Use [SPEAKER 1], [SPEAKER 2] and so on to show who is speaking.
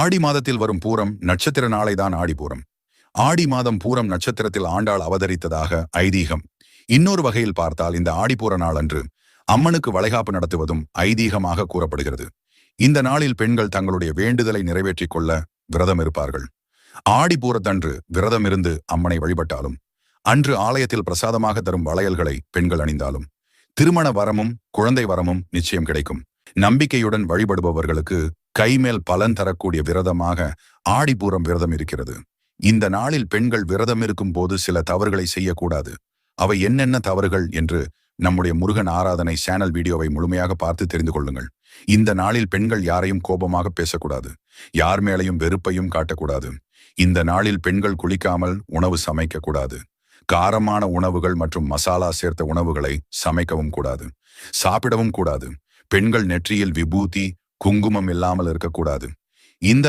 [SPEAKER 1] ஆடி மாதத்தில் வரும் பூரம் நட்சத்திர நாளைதான் ஆடிப்பூரம். ஆடி மாதம் பூரம் நட்சத்திரத்தில் ஆண்டாள் அவதரித்ததாக ஐதீகம். இன்னொரு வகையில் பார்த்தால் இந்த ஆடிப்பூர நாளன்று அம்மனுக்கு வளைகாப்பு நடத்துவதும் ஐதீகமாக கூறப்படுகிறது. இந்த நாளில் பெண்கள் தங்களுடைய வேண்டுதலை நிறைவேற்றிக் கொள்ள விரதம் இருப்பார்கள். ஆடிப்பூரத்தன்று விரதம் இருந்து அம்மனை வழிபட்டாலும், அன்று ஆலயத்தில் பிரசாதமாக தரும் வளையல்களை பெண்கள் அணிந்தாலும் திருமண வரமும் குழந்தை வரமும் நிச்சயம் கிடைக்கும். நம்பிக்கையுடன் வழிபடுபவர்களுக்கு கைமேல் பலன் தரக்கூடிய விரதமாக ஆடிப்பூரம் விரதம் இருக்கிறது. இந்த நாளில் பெண்கள் விரதம் இருக்கும் போது சில தவறுகளை செய்யக்கூடாது. அவை என்னென்ன தவறுகள் என்று நம்முடைய முருகன் ஆராதனை சேனல் வீடியோவை முழுமையாக பார்த்து தெரிந்து கொள்ளுங்கள். இந்த நாளில் பெண்கள் யாரையும் கோபமாக பேசக்கூடாது. யார் மேலையும் வெறுப்பையும் காட்டக்கூடாது. இந்த நாளில் பெண்கள் குளிக்காமல் உணவு சமைக்க கூடாது. காரமான உணவுகள் மற்றும் மசாலா சேர்த்த உணவுகளை சமைக்கவும் கூடாது. சாப்பிடவும் கூடாது. பெண்கள் நெற்றியில் விபூதி குங்குமம் இல்லாமல் இருக்கக்கூடாது. இந்த